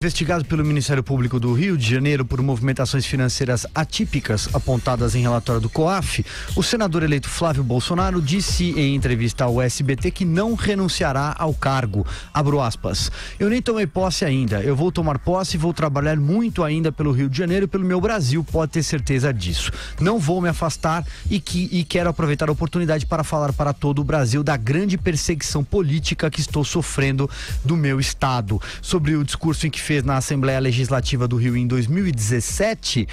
Investigado pelo Ministério Público do Rio de Janeiro por movimentações financeiras atípicas apontadas em relatório do COAF, o senador eleito Flávio Bolsonaro disse em entrevista ao SBT que não renunciará ao cargo. Abro aspas. Eu nem tomei posse ainda. Eu vou tomar posse e vou trabalhar muito ainda pelo Rio de Janeiro e pelo meu Brasil, pode ter certeza disso. Não vou me afastar e quero aproveitar a oportunidade para falar para todo o Brasil da grande perseguição política que estou sofrendo do meu estado. Sobre o discurso em que fez na Assembleia Legislativa do Rio em 2017,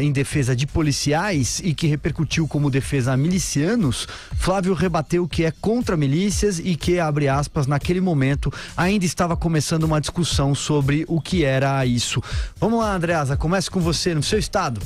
em defesa de policiais e que repercutiu como defesa a milicianos, Flávio rebateu que é contra milícias e que, abre aspas, naquele momento ainda estava começando uma discussão sobre o que era isso. Vamos lá, Andreasa, comece com você, no seu estado.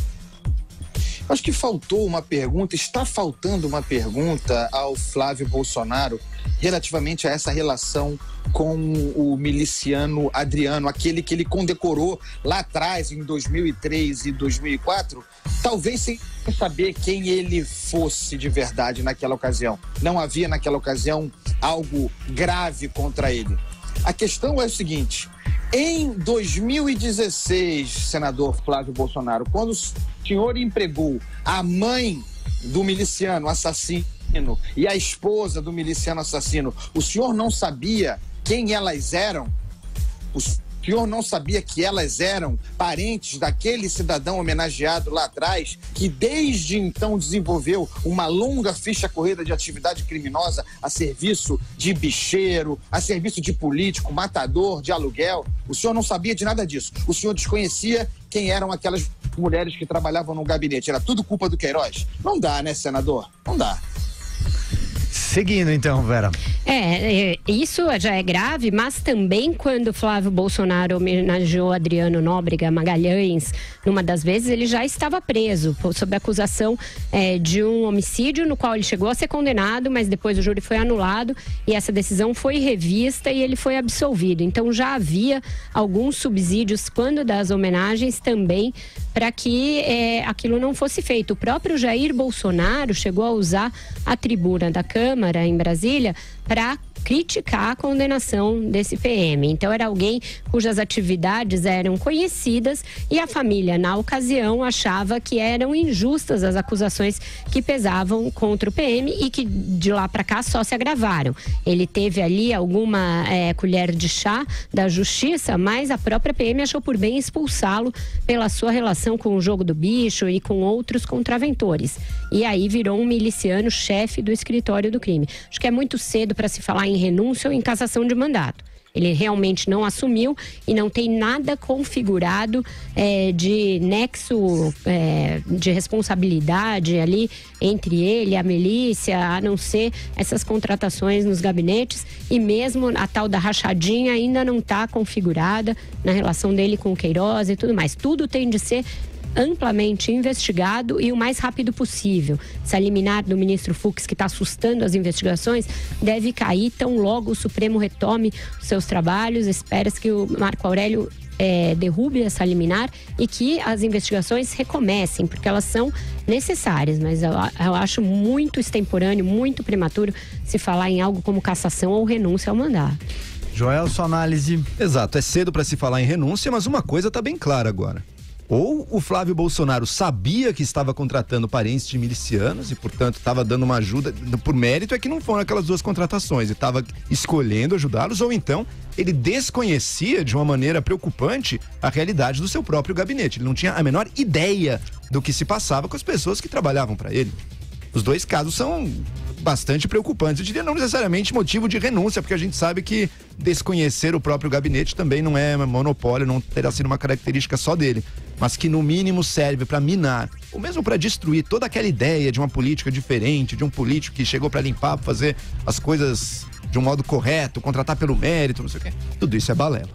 Acho que faltou uma pergunta, está faltando uma pergunta ao Flávio Bolsonaro relativamente a essa relação com o miliciano Adriano, aquele que ele condecorou lá atrás, em 2003 e 2004, talvez sem saber quem ele fosse de verdade naquela ocasião. Não havia naquela ocasião algo grave contra ele. A questão é o seguinte: em 2016, senador Flávio Bolsonaro, quando o senhor empregou a mãe do miliciano assassino e a esposa do miliciano assassino, o senhor não sabia quem elas eram? O senhor não sabia que elas eram parentes daquele cidadão homenageado lá atrás, que desde então desenvolveu uma longa ficha corrida de atividade criminosa a serviço de bicheiro, a serviço de político, matador, de aluguel? O senhor não sabia de nada disso. O senhor desconhecia quem eram aquelas mulheres que trabalhavam no gabinete. Era tudo culpa do Queiroz? Não dá, né, senador? Não dá. Seguindo então, Vera. Isso já é grave, mas também quando Flávio Bolsonaro homenageou Adriano Nóbrega Magalhães, numa das vezes ele já estava preso sob acusação de um homicídio no qual ele chegou a ser condenado, mas depois o júri foi anulado e essa decisão foi revista e ele foi absolvido. Então já havia alguns subsídios quando das homenagens também para que aquilo não fosse feito. O próprio Jair Bolsonaro chegou a usar a tribuna da Câmara em Brasília para criticar a condenação desse PM. Então era alguém cujas atividades eram conhecidas e a família, na ocasião, achava que eram injustas as acusações que pesavam contra o PM e que de lá para cá só se agravaram. Ele teve ali alguma colher de chá da justiça, mas a própria PM achou por bem expulsá-lo pela sua relação com o jogo do bicho e com outros contraventores. E aí virou um miliciano chefe do escritório do crime. Acho que é muito cedo para se falar em renúncia ou em cassação de mandato. Ele realmente não assumiu e não tem nada configurado de nexo de responsabilidade ali entre ele e a milícia, a não ser essas contratações nos gabinetes, e mesmo a tal da rachadinha ainda não está configurada na relação dele com o Queiroz e tudo mais. Tudo tem de ser amplamente investigado e o mais rápido possível. Essa liminar do ministro Fux, que está assustando as investigações, deve cair tão logo o Supremo retome os seus trabalhos. Espera-se que o Marco Aurélio derrube essa liminar e que as investigações recomecem, porque elas são necessárias, mas eu acho muito extemporâneo, muito prematuro se falar em algo como cassação ou renúncia ao mandato. Joel, sua análise. Exato, é cedo para se falar em renúncia, mas uma coisa está bem clara agora. Ou o Flávio Bolsonaro sabia que estava contratando parentes de milicianos e, portanto, estava dando uma ajuda, por mérito é que não foram aquelas duas contratações, e estava escolhendo ajudá-los, ou então ele desconhecia de uma maneira preocupante a realidade do seu próprio gabinete. Ele não tinha a menor ideia do que se passava com as pessoas que trabalhavam para ele. Os dois casos são bastante preocupantes. Eu diria não necessariamente motivo de renúncia, porque a gente sabe que desconhecer o próprio gabinete também não é monopólio, não terá sido uma característica só dele, mas que no mínimo serve para minar, ou mesmo para destruir toda aquela ideia de uma política diferente, de um político que chegou para limpar, para fazer as coisas de um modo correto, contratar pelo mérito, não sei o quê. Tudo isso é balela.